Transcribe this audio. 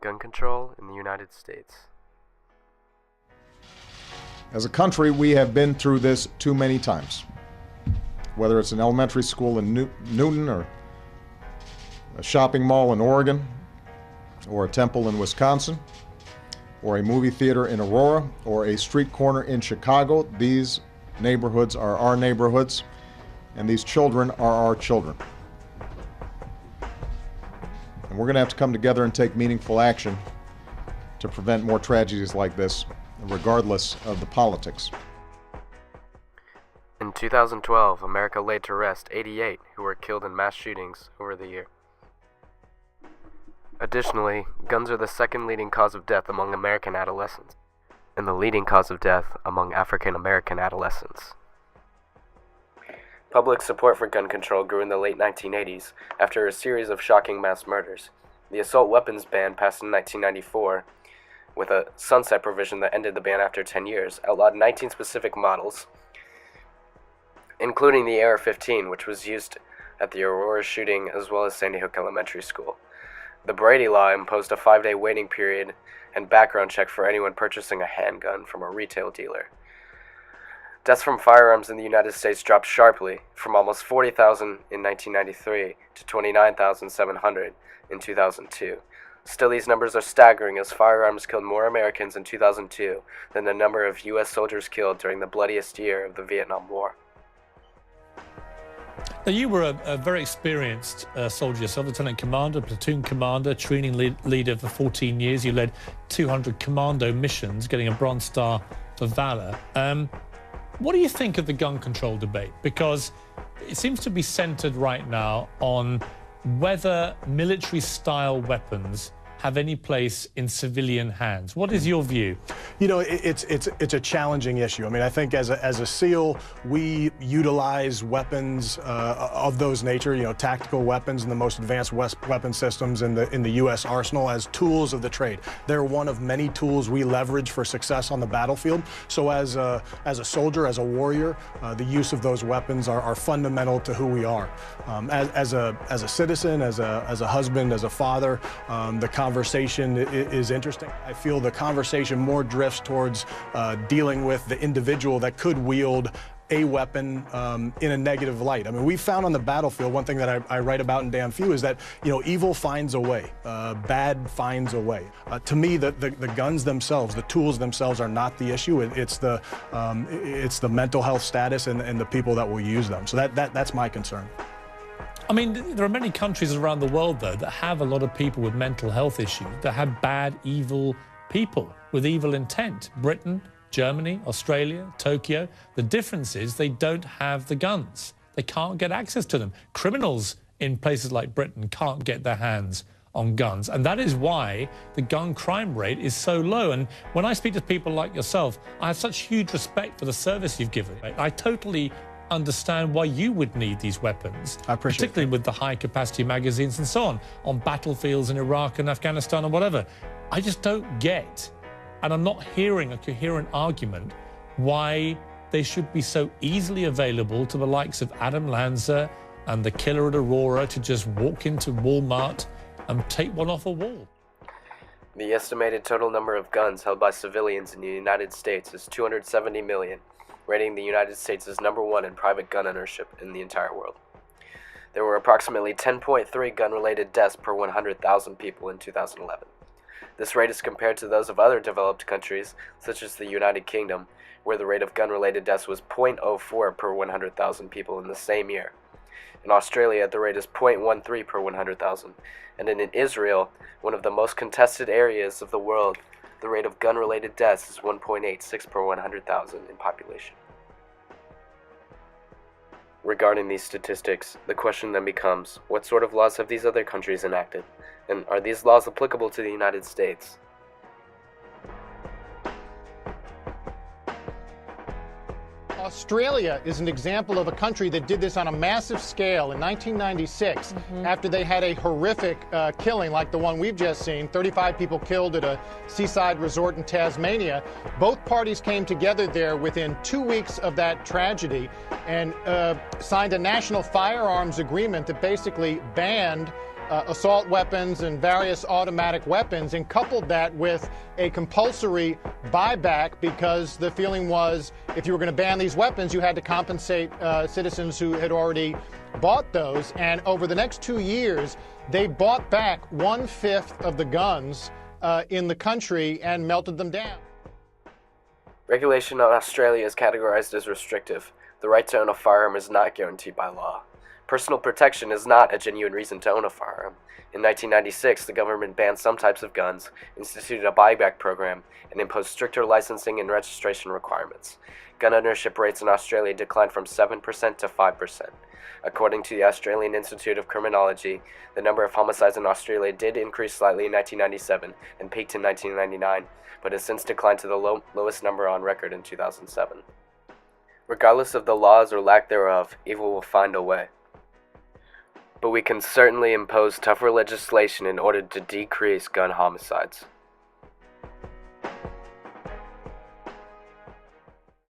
Gun control in the United States. As a country, we have been through this too many times. Whether it's an elementary school in Newton, or a shopping mall in Oregon, or a temple in Wisconsin, or a movie theater in Aurora, or a street corner in Chicago, these neighborhoods are our neighborhoods, and these children are our children. And we're going to have to come together and take meaningful action to prevent more tragedies like this, regardless of the politics. In 2012, America laid to rest 88 who were killed in mass shootings over the year. Additionally, guns are the second leading cause of death among American adolescents, and the leading cause of death among African American adolescents. Public support for gun control grew in the late 1980s after a series of shocking mass murders. The assault weapons ban passed in 1994, with a sunset provision that ended the ban after 10 years, outlawed 19 specific models, including the AR-15, which was used at the Aurora shooting as well as Sandy Hook Elementary School. The Brady Law imposed a 5-day waiting period and background check for anyone purchasing a handgun from a retail dealer. Deaths from firearms in the United States dropped sharply from almost 40,000 in 1993 to 29,700 in 2002. Still, these numbers are staggering, as firearms killed more Americans in 2002 than the number of U.S. soldiers killed during the bloodiest year of the Vietnam War. Now, you were a very experienced soldier yourself, lieutenant commander, platoon commander, training leader for 14 years. You led 200 commando missions, getting a Bronze Star for valor. What do you think of the gun control debate? Because it seems to be centered right now on whether military-style weapons have any place in civilian hands. What is your view? You know, it's a challenging issue. I mean, I think as a SEAL, we utilize weapons of those nature, you know, tactical weapons and the most advanced weapon systems in the U.S. arsenal as tools of the trade. They're one of many tools we leverage for success on the battlefield. So as a soldier, as a warrior, the use of those weapons are fundamental to who we are. As a citizen, as a husband, as a father, the conversation is interesting. I feel the conversation more drifts towards dealing with the individual that could wield a weapon in a negative light. I mean, we found on the battlefield, one thing that I write about in Damn Few is that, you know, evil finds a way, bad finds a way. To me, the guns themselves, the tools themselves are not the issue. It's the mental health status and the people that will use them. So that's my concern. I mean, there are many countries around the world, though, that have a lot of people with mental health issues, that have bad, evil people with evil intent. Britain, Germany, Australia, Tokyo. The difference is they don't have the guns. They can't get access to them. Criminals in places like Britain can't get their hands on guns. And that is why the gun crime rate is so low. And when I speak to people like yourself, I have such huge respect for the service you've given. I totally understand why you would need these weapons, particularly with the high-capacity magazines and so on battlefields in Iraq and Afghanistan or whatever. I just don't get, and I'm not hearing a coherent argument, why they should be so easily available to the likes of Adam Lanza and the killer at Aurora to just walk into Walmart and take one off a wall. The estimated total number of guns held by civilians in the United States is 270 million. Rating the United States as #1 in private gun ownership in the entire world. There were approximately 10.3 gun-related deaths per 100,000 people in 2011. This rate is compared to those of other developed countries, such as the United Kingdom, where the rate of gun-related deaths was 0.04 per 100,000 people in the same year. In Australia, the rate is 0.13 per 100,000, and in Israel, one of the most contested areas of the world, the rate of gun-related deaths is 1.86 per 100,000 in population. Regarding these statistics, the question then becomes, what sort of laws have these other countries enacted? And are these laws applicable to the United States? Australia is an example of a country that did this on a massive scale in 1996 after they had a horrific killing like the one we've just seen, 35 people killed at a seaside resort in Tasmania. Both parties came together there within 2 weeks of that tragedy and signed a national firearms agreement that basically banned assault weapons and various automatic weapons, and coupled that with a compulsory buyback, because the feeling was if you were going to ban these weapons, you had to compensate citizens who had already bought those. And over the next 2 years, they bought back 1/5 of the guns in the country and melted them down. Regulation in Australia is categorized as restrictive. The right to own a firearm is not guaranteed by law. Personal protection is not a genuine reason to own a firearm. In 1996, the government banned some types of guns, instituted a buyback program, and imposed stricter licensing and registration requirements. Gun ownership rates in Australia declined from 7% to 5%. According to the Australian Institute of Criminology, the number of homicides in Australia did increase slightly in 1997 and peaked in 1999, but has since declined to the lowest number on record in 2007. Regardless of the laws or lack thereof, evil will find a way. But we can certainly impose tougher legislation in order to decrease gun homicides.